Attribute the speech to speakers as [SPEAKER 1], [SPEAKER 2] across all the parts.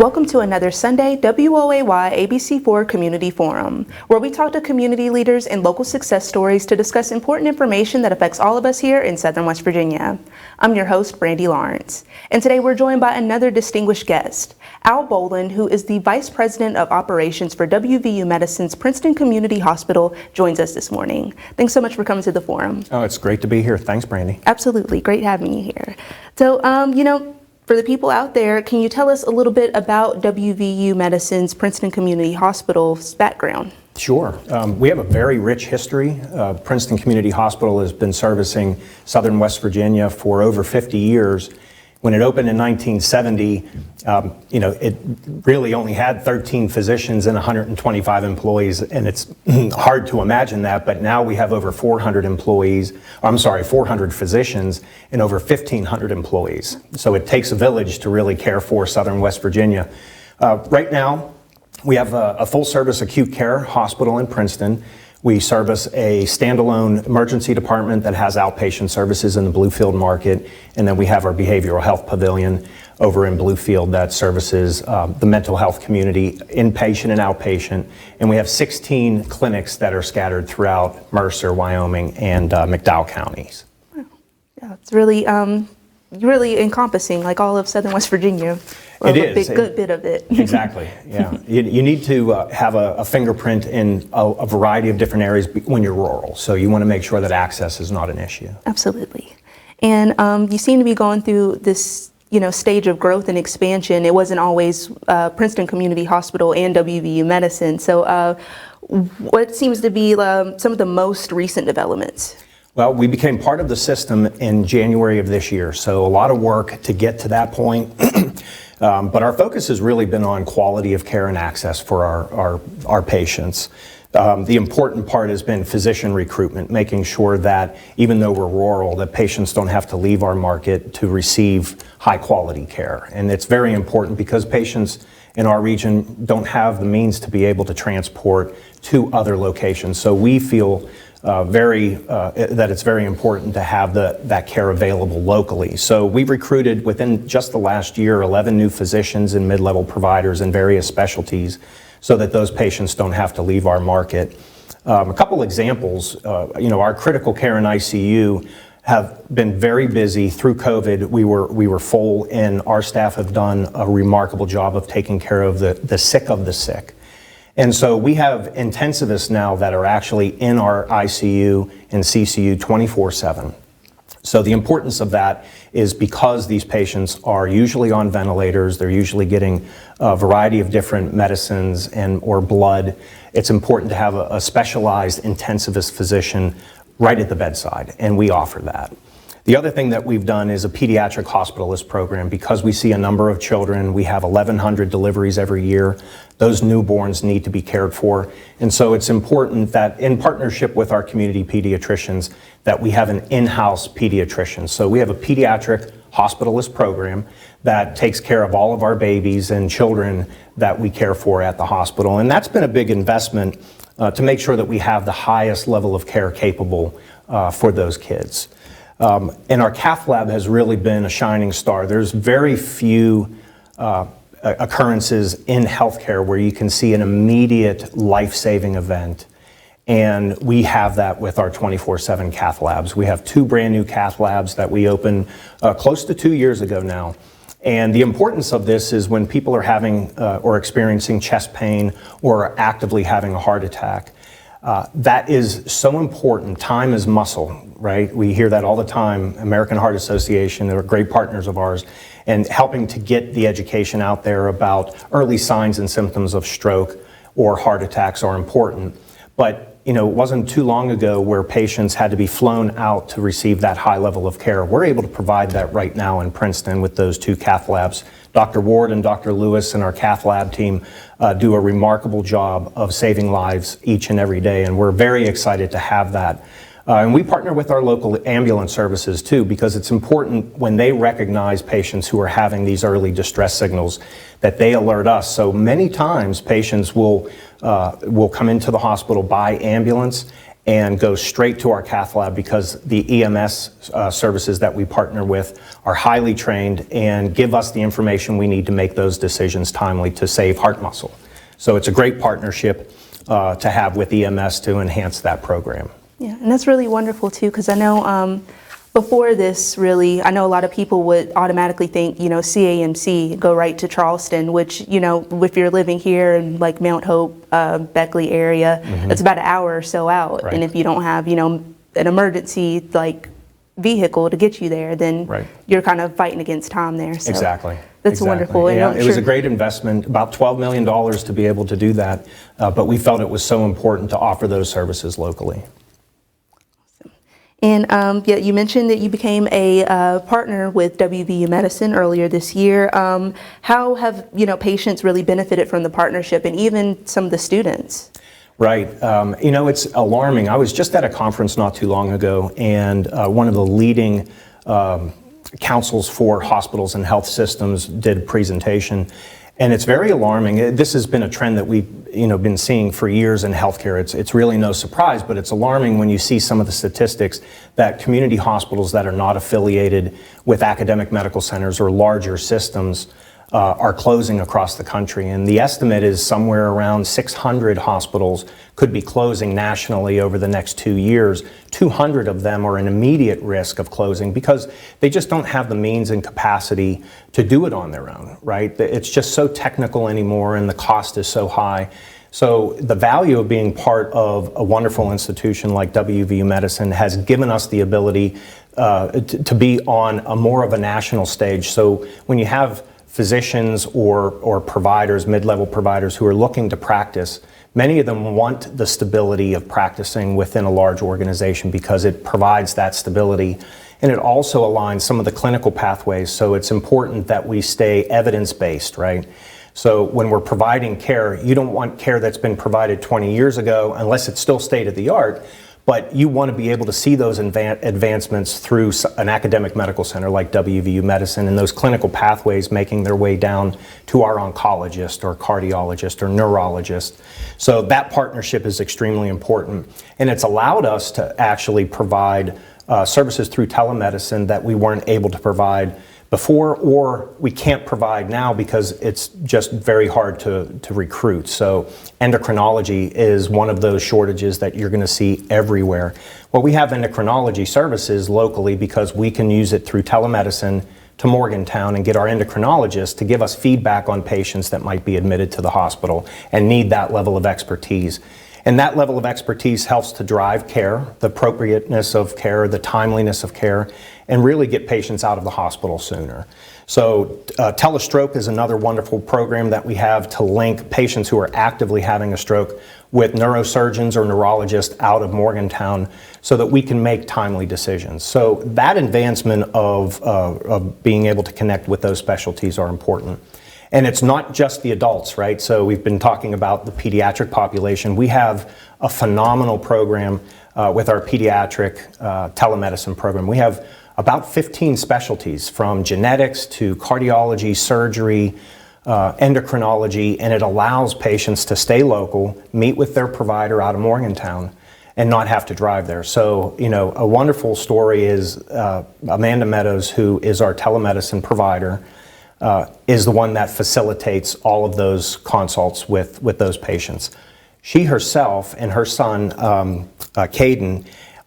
[SPEAKER 1] Welcome to another Sunday WOAY ABC4 Community Forum, where we talk to community leaders and local success stories to discuss important information that affects all of us here in Southern West Virginia. I'm your host, Brandy Lawrence, and today we're joined by another distinguished guest, Al Boland, who is the Vice President of Operations for WVU Medicine's Princeton Community Hospital, joins us this morning. Thanks so much for coming to the forum.
[SPEAKER 2] Oh, it's great to be here. Thanks, Brandy.
[SPEAKER 1] Absolutely, great having you here. So, for the people out there, can you tell us a little bit about WVU Medicine's Princeton Community Hospital's background?
[SPEAKER 2] Sure. We have a very rich history. Princeton Community Hospital has been servicing Southern West Virginia for over 50 years. When it opened in 1970, it really only had 13 physicians and 125 employees, and it's hard to imagine that, but now we have over 400 physicians and over 1,500 employees. So it takes a village to really care for Southern West Virginia. Right now, we have a full-service acute care hospital in Princeton. We service a standalone emergency department that has outpatient services in the Bluefield market, and then we have our behavioral health pavilion over in Bluefield that services the mental health community, inpatient and outpatient, and we have 16 clinics that are scattered throughout Mercer, Wyoming, and McDowell counties.
[SPEAKER 1] Wow. Yeah, it's really encompassing, like all of Southern West Virginia. Well,
[SPEAKER 2] it is.
[SPEAKER 1] A good bit of it.
[SPEAKER 2] Exactly, yeah. You need to have a fingerprint in a variety of different areas when you're rural, so you want to make sure that access is not an issue.
[SPEAKER 1] Absolutely. And you seem to be going through this stage of growth and expansion. It wasn't always Princeton Community Hospital and WVU Medicine. So what seems to be some of the most recent developments?
[SPEAKER 2] Well, we became part of the system in January of this year, so a lot of work to get to that point. But our focus has really been on quality of care and access for our patients. The important part has been physician recruitment, making sure that even though we're rural, that patients don't have to leave our market to receive high quality care. And it's very important because patients in our region don't have the means to be able to transport to other locations. So we feel that it's very important to have that care available locally. So we've recruited within just the last year 11 new physicians and mid-level providers in various specialties so that those patients don't have to leave our market. A couple examples, our critical care and ICU have been very busy. Through COVID, we were full, and our staff have done a remarkable job of taking care of the sick of the sick. And so we have intensivists now that are actually in our ICU and CCU 24/7. So the importance of that is because these patients are usually on ventilators, they're usually getting a variety of different medicines or blood. It's important to have a specialized intensivist physician right at the bedside, and we offer that. The other thing that we've done is a pediatric hospitalist program. Because we see a number of children, we have 1,100 deliveries every year. Those newborns need to be cared for. And so it's important that in partnership with our community pediatricians that we have an in-house pediatrician. So we have a pediatric hospitalist program that takes care of all of our babies and children that we care for at the hospital. And that's been a big investment to make sure that we have the highest level of care capable for those kids. And our cath lab has really been a shining star. There's very few occurrences in healthcare where you can see an immediate life-saving event. And we have that with our 24/7 cath labs. We have 2 brand new cath labs that we opened close to 2 years ago now. And the importance of this is when people are having or experiencing chest pain or actively having a heart attack. That is so important. Time is muscle, right? We hear that all the time. American Heart Association, they're great partners of ours, and helping to get the education out there about early signs and symptoms of stroke or heart attacks are important. But it wasn't too long ago where patients had to be flown out to receive that high level of care. We're able to provide that right now in Princeton with those 2 cath labs. Dr. Ward and Dr. Lewis and our cath lab team do a remarkable job of saving lives each and every day, and we're very excited to have that. And we partner with our local ambulance services too, because it's important when they recognize patients who are having these early distress signals that they alert us. So many times patients will come into the hospital by ambulance, and go straight to our cath lab because the EMS services that we partner with are highly trained and give us the information we need to make those decisions timely to save heart muscle. So it's a great partnership to have with EMS to enhance that program.
[SPEAKER 1] Yeah, and that's really wonderful too, because I know before this, really, I know a lot of people would automatically think, CAMC, go right to Charleston, which, if you're living here in like Mount Hope, Beckley area, it's about an hour or so out.
[SPEAKER 2] Right.
[SPEAKER 1] And if you don't have, an emergency like vehicle to get you there, then you're kind of fighting against time there. So
[SPEAKER 2] Exactly.
[SPEAKER 1] That's wonderful.
[SPEAKER 2] Yeah, it was a great investment, about $12 million to be able to do that, but we felt it was so important to offer those services locally.
[SPEAKER 1] And yeah, you mentioned that you became a partner with WVU Medicine earlier this year. How have patients really benefited from the partnership, and even some of the students?
[SPEAKER 2] Right. It's alarming. I was just at a conference not too long ago, and one of the leading councils for hospitals and health systems did a presentation. And it's very alarming. This has been a trend that we've been seeing for years in healthcare. It's really no surprise, but it's alarming when you see some of the statistics that community hospitals that are not affiliated with academic medical centers or larger systems are closing across the country. And the estimate is somewhere around 600 hospitals could be closing nationally over the next 2 years. 200 of them are in immediate risk of closing because they just don't have the means and capacity to do it on their own, right? It's just so technical anymore and the cost is so high. So the value of being part of a wonderful institution like WVU Medicine has given us the ability to be on a more of a national stage. So when you have physicians or providers, mid-level providers who are looking to practice, many of them want the stability of practicing within a large organization because it provides that stability. And it also aligns some of the clinical pathways. So it's important that we stay evidence-based, right? So when we're providing care, you don't want care that's been provided 20 years ago unless it's still state-of-the-art. But you want to be able to see those advancements through an academic medical center like WVU Medicine and those clinical pathways making their way down to our oncologist or cardiologist or neurologist. So that partnership is extremely important. And it's allowed us to actually provide services through telemedicine that we weren't able to provide before, or we can't provide now because it's just very hard to recruit. So endocrinology is one of those shortages that you're going to see everywhere. Well, we have endocrinology services locally because we can use it through telemedicine to Morgantown and get our endocrinologists to give us feedback on patients that might be admitted to the hospital and need that level of expertise. And that level of expertise helps to drive care, the appropriateness of care, the timeliness of care, and really get patients out of the hospital sooner. So Telestroke is another wonderful program that we have to link patients who are actively having a stroke with neurosurgeons or neurologists out of Morgantown so that we can make timely decisions. So that advancement of being able to connect with those specialties are important. And it's not just the adults, right? So we've been talking about the pediatric population. We have a phenomenal program with our pediatric telemedicine program. We have about 15 specialties from genetics to cardiology, surgery, endocrinology, and it allows patients to stay local, meet with their provider out of Morgantown, and not have to drive there. So, a wonderful story is Amanda Meadows, who is our telemedicine provider, is the one that facilitates all of those consults with those patients. She herself and her son, Caden,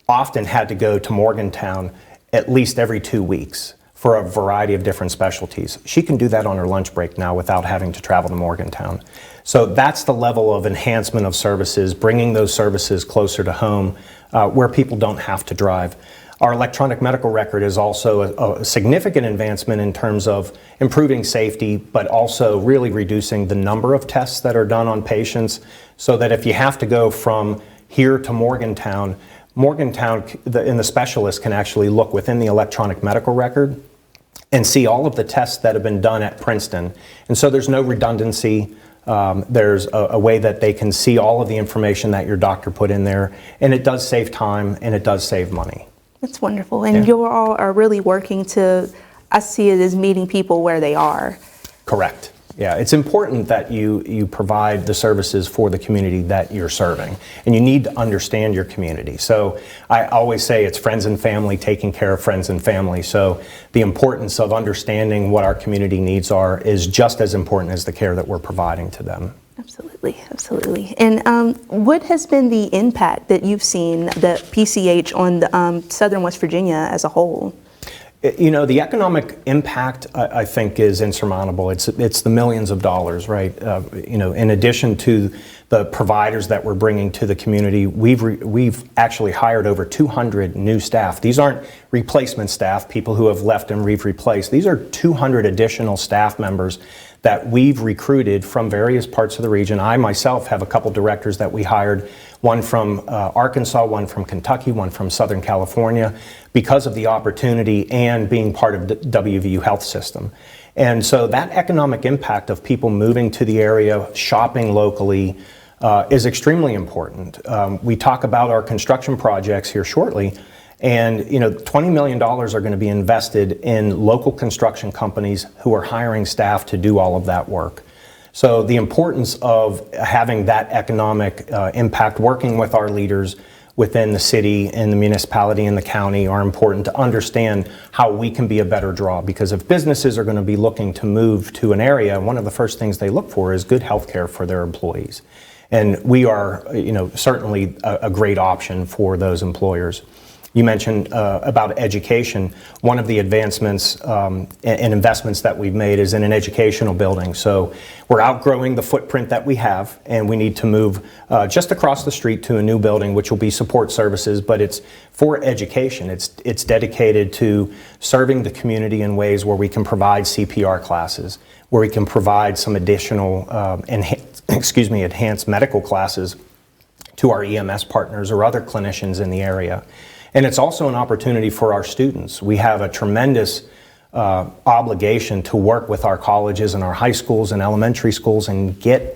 [SPEAKER 2] often had to go to Morgantown at least every 2 weeks for a variety of different specialties. She can do that on her lunch break now without having to travel to Morgantown. So that's the level of enhancement of services, bringing those services closer to home where people don't have to drive. Our electronic medical record is also a significant advancement in terms of improving safety, but also really reducing the number of tests that are done on patients so that if you have to go from here to Morgantown and the specialist can actually look within the electronic medical record and see all of the tests that have been done at Princeton. And so there's no redundancy. There's a way that they can see all of the information that your doctor put in there, and it does save time and it does save money.
[SPEAKER 1] That's wonderful. And you all are really working to, I see it as meeting people where they are.
[SPEAKER 2] Correct. Yeah, it's important that you provide the services for the community that you're serving, and you need to understand your community. So I always say it's friends and family taking care of friends and family. So the importance of understanding what our community needs are is just as important as the care that we're providing to them.
[SPEAKER 1] Absolutely, absolutely. And what has been the impact that you've seen the PCH on the Southern West Virginia as a whole?
[SPEAKER 2] You know, the economic impact, I think, is insurmountable. It's the millions of dollars, right? You know, in addition to the providers that we're bringing to the community, we've actually hired over 200 new staff. These aren't replacement staff, people who have left and we've replaced. These are 200 additional staff members that we've recruited from various parts of the region. I myself have a couple directors that we hired, one from Arkansas, one from Kentucky, one from Southern California, because of the opportunity and being part of the WVU health system. And so that economic impact of people moving to the area, shopping locally, is extremely important. We talk about our construction projects here shortly, and you know, $20 million are going to be invested in local construction companies who are hiring staff to do all of that work. So the importance of having that economic impact, working with our leaders within the city and the municipality and the county, are important to understand how we can be a better draw. Because if businesses are going to be looking to move to an area, one of the first things they look for is good health care for their employees. And we are, you know, certainly a great option for those employers. You mentioned about education. One of the advancements and investments that we've made is in an educational building. So we're outgrowing the footprint that we have, and we need to move just across the street to a new building, which will be support services, but it's for education. It's dedicated to serving the community in ways where we can provide CPR classes, where we can provide some additional enhanced medical classes to our EMS partners or other clinicians in the area. And it's also an opportunity for our students. We have a tremendous obligation to work with our colleges and our high schools and elementary schools and get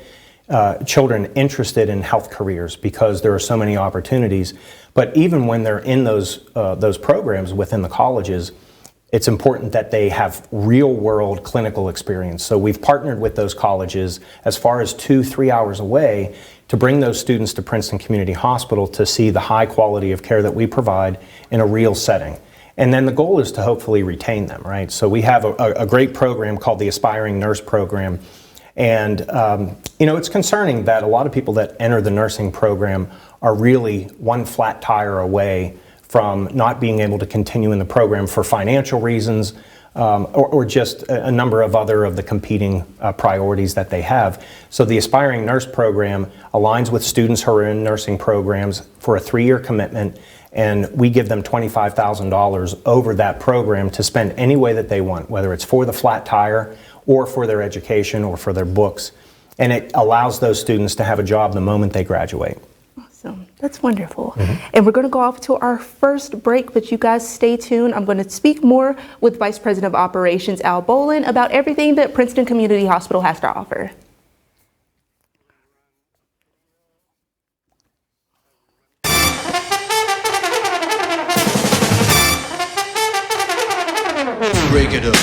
[SPEAKER 2] children interested in health careers, because there are so many opportunities. But even when they're in those programs within the colleges, it's important that they have real-world clinical experience. So we've partnered with those colleges as far as 2-3 hours away to bring those students to Princeton Community Hospital to see the high quality of care that we provide in a real setting. And then the goal is to hopefully retain them, right? So we have a great program called the Aspiring Nurse Program. And you know, it's concerning that a lot of people that enter the nursing program are really one flat tire away from not being able to continue in the program for financial reasons, or just a number of other of the competing priorities that they have. So the Aspiring Nurse Program aligns with students who are in nursing programs for a 3-year commitment, and we give them $25,000 over that program to spend any way that they want, whether it's for the flat tire or for their education or for their books. And it allows those students to have a job the moment they graduate.
[SPEAKER 1] Awesome. That's wonderful. And we're going to go off to our first break, but you guys stay tuned. I'm going to speak more with Vice President of Operations Al Bolin about everything that Princeton Community Hospital has to offer.
[SPEAKER 3] Break it up.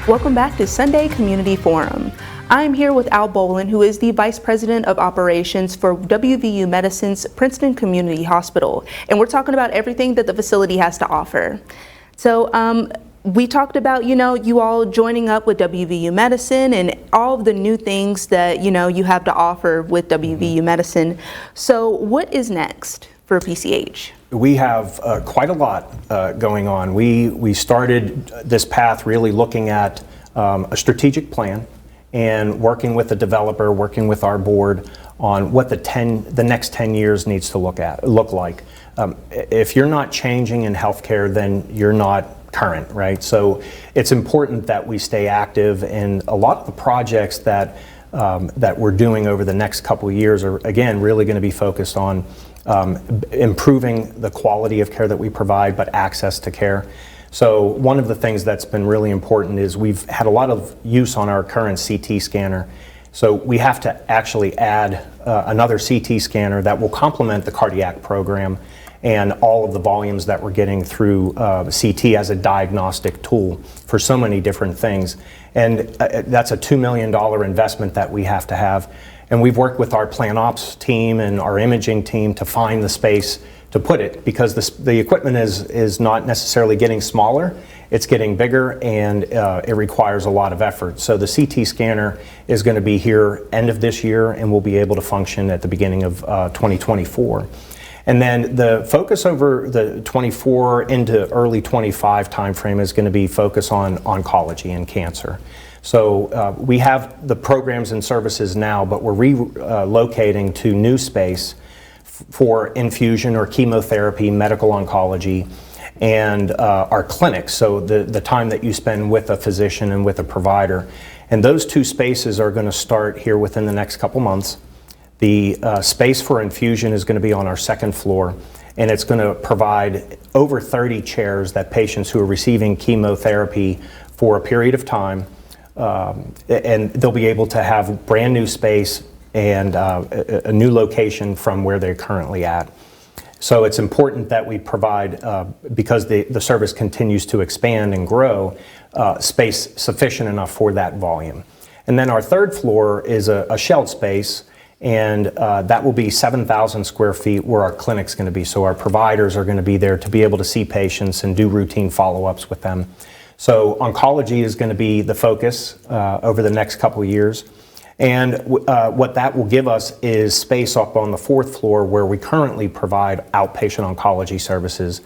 [SPEAKER 1] Welcome back to Sunday Community Forum. I'm here with Al Bolin, who is the Vice President of Operations for WVU Medicine's Princeton Community Hospital. And we're talking about everything that the facility has to offer. So we talked about, you all joining up with WVU Medicine and all of the new things that, you have to offer with WVU Medicine. So what is next for PCH?
[SPEAKER 2] We have quite a lot going on. We started this path really looking at a strategic plan and working with the developer, working with our board on what the next 10 years needs to look like. If you're not changing in healthcare, then you're not current, right? So it's important that we stay active, and a lot of the projects that that we're doing over the next couple of years are, again, really going to be focused on improving the quality of care that we provide, but access to care. So one of the things that's been really important is we've had a lot of use on our current CT scanner. So we have to actually add another CT scanner that will complement the cardiac program and all of the volumes that we're getting through CT as a diagnostic tool for so many different things. And that's a $2 million investment that we have to have. And we've worked with our plan ops team and our imaging team to find the space to put it, because the equipment is not necessarily getting smaller, it's getting bigger, and it requires a lot of effort. So the CT scanner is going to be here end of this year and will be able to function at the beginning of 2024. And then the focus over the 24 into early 25 timeframe is going to be focused on oncology and cancer. So we have the programs and services now, but we're relocating to new space for infusion or chemotherapy, medical oncology, and our clinics, so the time that you spend with a physician and with a provider. And those two spaces are going to start here within the next couple months. The space for infusion is going to be on our second floor, and it's going to provide over 30 chairs that patients who are receiving chemotherapy for a period of time, and they'll be able to have brand new space and a new location from where they're currently at. So it's important that we provide, because the service continues to expand and grow, space sufficient enough for that volume. And then our third floor is a shelled space, and that will be 7,000 square feet where our clinic's going to be. So our providers are going to be there to be able to see patients and do routine follow-ups with them. So oncology is going to be the focus over the next couple of years. And what that will give us is space up on the fourth floor where we currently provide outpatient oncology services,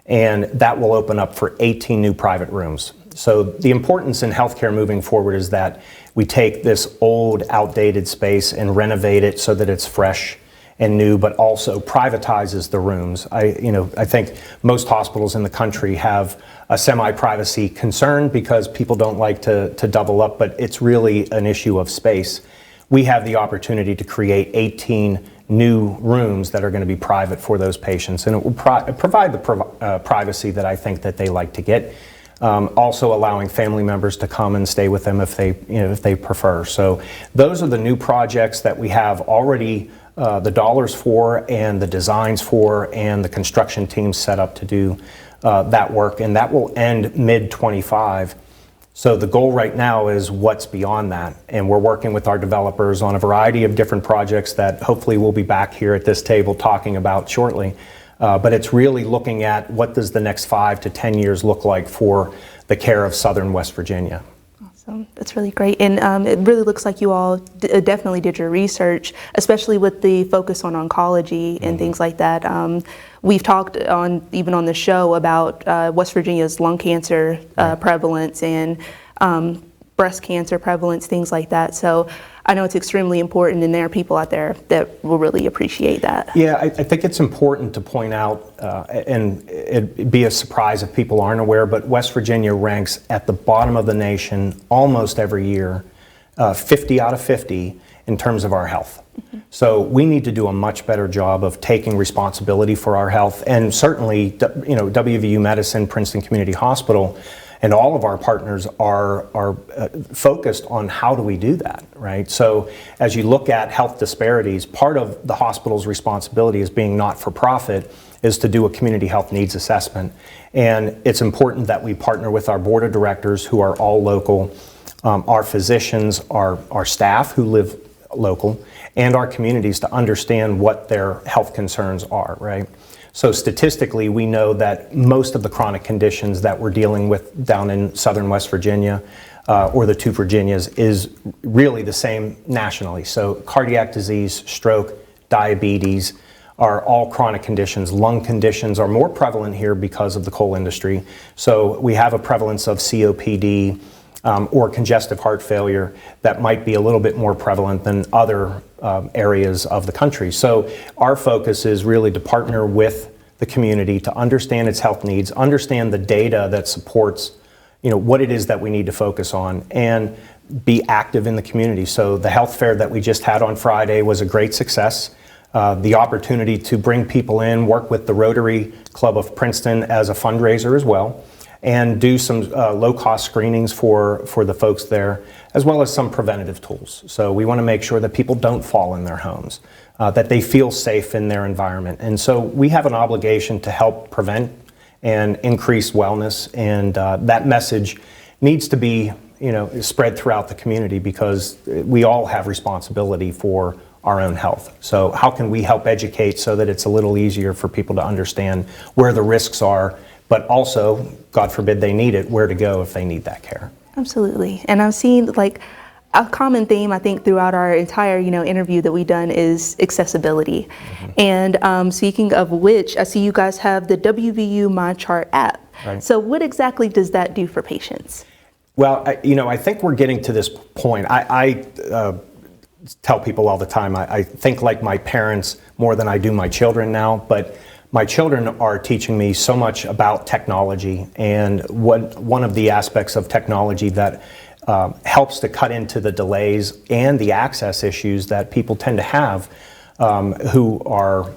[SPEAKER 2] and that will open up for 18 new private rooms. So the importance in healthcare moving forward is that we take this old, outdated space and renovate it so that it's fresh and new, but also privatizes the rooms. I think most hospitals in the country have a semi-privacy concern because people don't like to double up, but it's really an issue of space. We have the opportunity to create 18 new rooms that are going to be private for those patients, and it will provide the privacy that I think that they like to get. Also allowing family members to come and stay with them if they prefer. So those are the new projects that we have already the dollars for and the designs for and the construction teams set up to do that work, and that will end mid-25. So the goal right now is what's beyond that, and we're working with our developers on a variety of different projects that hopefully we'll be back here at this table talking about shortly. But it's really looking at what does the next 5 to 10 years look like for the care of Southern West Virginia.
[SPEAKER 1] Awesome. That's really great. And it really looks like you all definitely did your research, especially with the focus on oncology and things like that. We've talked even on the show about West Virginia's lung cancer prevalence and breast cancer prevalence, things like that. So I know it's extremely important, and there are people out there that will really appreciate that.
[SPEAKER 2] Yeah, I think it's important to point out, and it'd be a surprise if people aren't aware, but West Virginia ranks at the bottom of the nation almost every year, 50 out of 50 in terms of our health. So we need to do a much better job of taking responsibility for our health, and certainly, WVU Medicine, Princeton Community Hospital, and all of our partners are focused on how do we do that, right? So as you look at health disparities, part of the hospital's responsibility as being not-for-profit is to do a community health needs assessment. And it's important that we partner with our board of directors who are all local, our physicians, our staff who live local, and our communities to understand what their health concerns are, right? So statistically, we know that most of the chronic conditions that we're dealing with down in Southern West Virginia, or the two Virginias, is really the same nationally. So cardiac disease, stroke, diabetes are all chronic conditions. Lung conditions are more prevalent here because of the coal industry. So we have a prevalence of COPD or congestive heart failure that might be a little bit more prevalent than other areas of the country. So our focus is really to partner with the community to understand its health needs, understand the data that supports what it is that we need to focus on, and be active in the community. So the health fair that we just had on Friday was a great success. The opportunity to bring people in, work with the Rotary Club of Princeton as a fundraiser as well, and do some low-cost screenings for the folks there, as well as some preventative tools. So we want to make sure that people don't fall in their homes, that they feel safe in their environment. And so we have an obligation to help prevent and increase wellness, and that message needs to be spread throughout the community, because we all have responsibility for our own health. So how can we help educate so that it's a little easier for people to understand where the risks are, but also, God forbid they need it, where to go if they need that care.
[SPEAKER 1] Absolutely. And I've seen like a common theme, I think, throughout our entire, interview that we've done is accessibility. And speaking of which, I see you guys have the WVU MyChart app.
[SPEAKER 2] Right.
[SPEAKER 1] So what exactly does that do for patients?
[SPEAKER 2] Well, I think we're getting to this point. I tell people all the time, I think like my parents more than I do my children now, but my children are teaching me so much about technology, and one of the aspects of technology that helps to cut into the delays and the access issues that people tend to have who are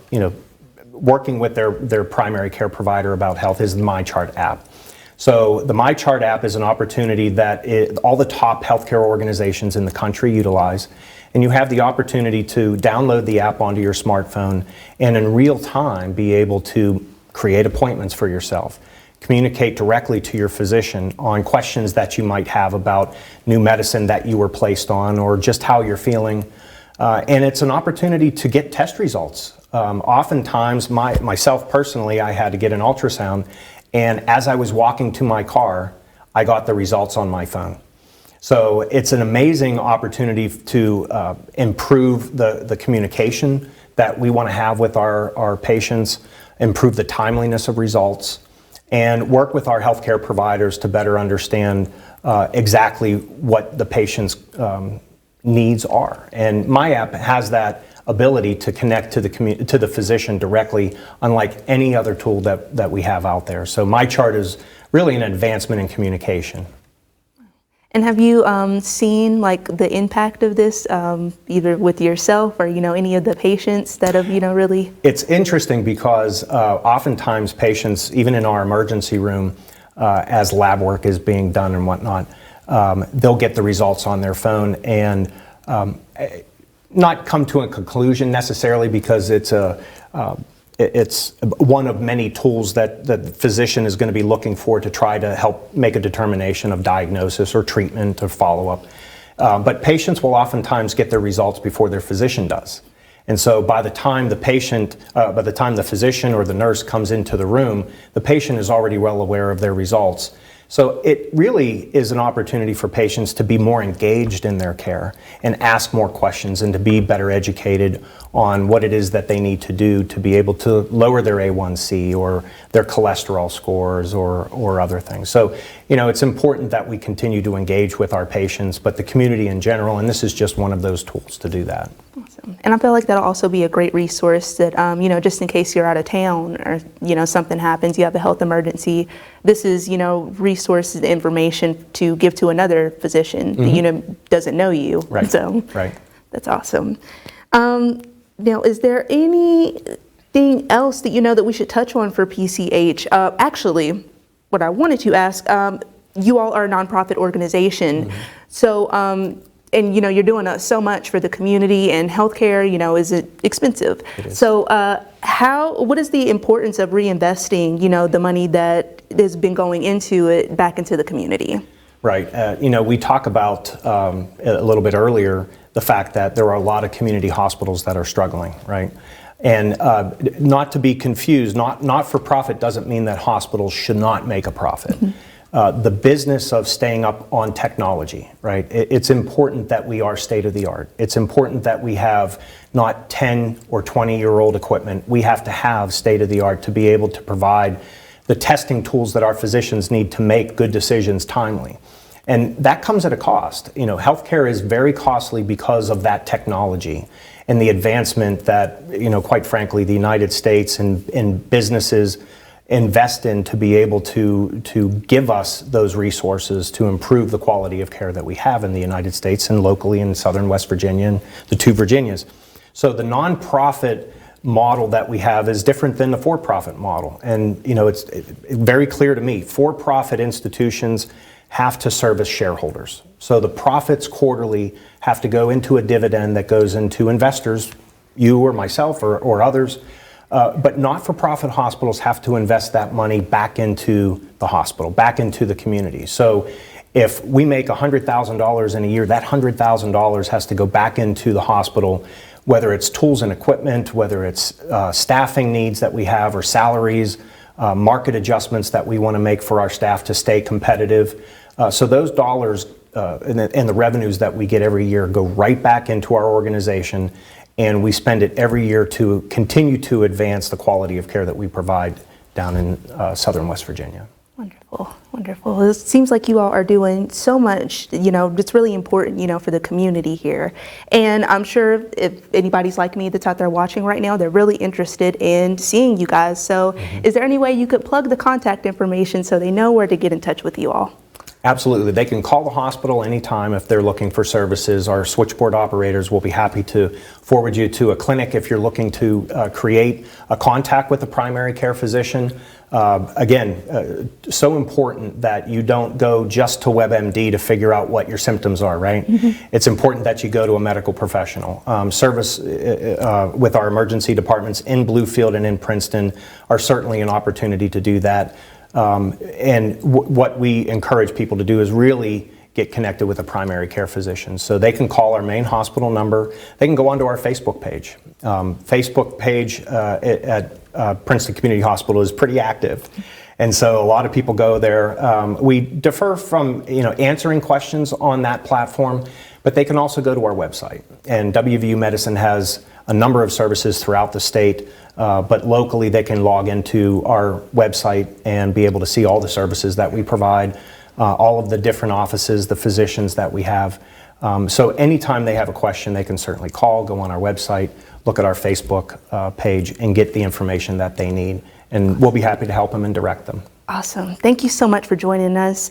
[SPEAKER 2] working with their primary care provider about health is the MyChart app. So the MyChart app is an opportunity that all the top healthcare organizations in the country utilize, and you have the opportunity to download the app onto your smartphone and in real time be able to create appointments for yourself, communicate directly to your physician on questions that you might have about new medicine that you were placed on or just how you're feeling. And it's an opportunity to get test results. Oftentimes, myself personally, I had to get an ultrasound, and as I was walking to my car, I got the results on my phone. So it's an amazing opportunity to improve the communication that we want to have with our patients, improve the timeliness of results, and work with our healthcare providers to better understand exactly what the patient's needs are. And my app has that ability to connect to the physician directly, unlike any other tool that we have out there. So MyChart is really an advancement in communication.
[SPEAKER 1] And have you seen like the impact of this either with yourself or any of the patients that have really?
[SPEAKER 2] It's interesting because oftentimes patients, even in our emergency room, as lab work is being done and whatnot, they'll get the results on their phone and not come to a conclusion necessarily, because it's one of many tools that the physician is going to be looking for to try to help make a determination of diagnosis or treatment or follow-up. But patients will oftentimes get their results before their physician does. And so by the time the physician or the nurse comes into the room, the patient is already well aware of their results. So it really is an opportunity for patients to be more engaged in their care and ask more questions and to be better educated on what it is that they need to do to be able to lower their A1C or their cholesterol scores or other things. So, it's important that we continue to engage with our patients, but the community in general, and this is just one of those tools to do that.
[SPEAKER 1] Awesome. And I feel like that'll also be a great resource that, just in case you're out of town or, something happens, you have a health emergency, this is, resources, information to give to another physician that, doesn't know you.
[SPEAKER 2] Right.
[SPEAKER 1] So
[SPEAKER 2] right.
[SPEAKER 1] That's awesome. Now, is there anything else that that we should touch on for PCH? Actually, what I wanted to ask, you all are a nonprofit organization, so and you're doing so much for the community, and healthcare, is expensive.
[SPEAKER 2] It is.
[SPEAKER 1] So what is the importance of reinvesting, the money that has been going into it back into the community?
[SPEAKER 2] Right. We talk about a little bit earlier the fact that there are a lot of community hospitals that are struggling, right? And not to be confused, not for profit doesn't mean that hospitals should not make a profit. The business of staying up on technology, right? It's important that we are state of the art. It's important that we have not 10 or 20-year-old equipment. We have to have state of the art to be able to provide the testing tools that our physicians need to make good decisions timely. And that comes at a cost. Healthcare is very costly because of that technology and the advancement that, quite frankly, the United States and businesses invest in to be able to give us those resources to improve the quality of care that we have in the United States and locally in southern West Virginia and the two Virginias. So the nonprofit model that we have is different than the for-profit model. And it's very clear to me, for-profit institutions have to service shareholders. So the profits quarterly have to go into a dividend that goes into investors, you or myself or others. But not-for-profit hospitals have to invest that money back into the hospital, back into the community. So if we make $100,000 in a year, that $100,000 has to go back into the hospital, whether it's tools and equipment, whether it's staffing needs that we have or salaries, market adjustments that we want to make for our staff to stay competitive. So those dollars and the revenues that we get every year go right back into our organization, and we spend it every year to continue to advance the quality of care that we provide down in southern West Virginia.
[SPEAKER 1] Wonderful, wonderful. It seems like you all are doing so much, it's really important, for the community here. And I'm sure if anybody's like me that's out there watching right now, they're really interested in seeing you guys. So is there any way you could plug the contact information so they know where to get in touch with you all?
[SPEAKER 2] Absolutely. They can call the hospital anytime if they're looking for services. Our switchboard operators will be happy to forward you to a clinic if you're looking to create a contact with a primary care physician. Again, so important that you don't go just to WebMD to figure out what your symptoms are, right? It's important that you go to a medical professional. Service with our emergency departments in Bluefield and in Princeton are certainly an opportunity to do that. And what we encourage people to do is really get connected with a primary care physician. So they can call our main hospital number. They can go onto our Facebook page. Facebook page at Princeton Community Hospital is pretty active. And so a lot of people go there. We defer from answering questions on that platform, but they can also go to our website. And WVU Medicine has a number of services throughout the state, but locally they can log into our website and be able to see all the services that we provide, all of the different offices, the physicians that we have. So anytime they have a question, they can certainly call, go on our website, look at our Facebook page, and get the information that they need. And we'll be happy to help them and direct them.
[SPEAKER 1] Awesome. Thank you so much for joining us.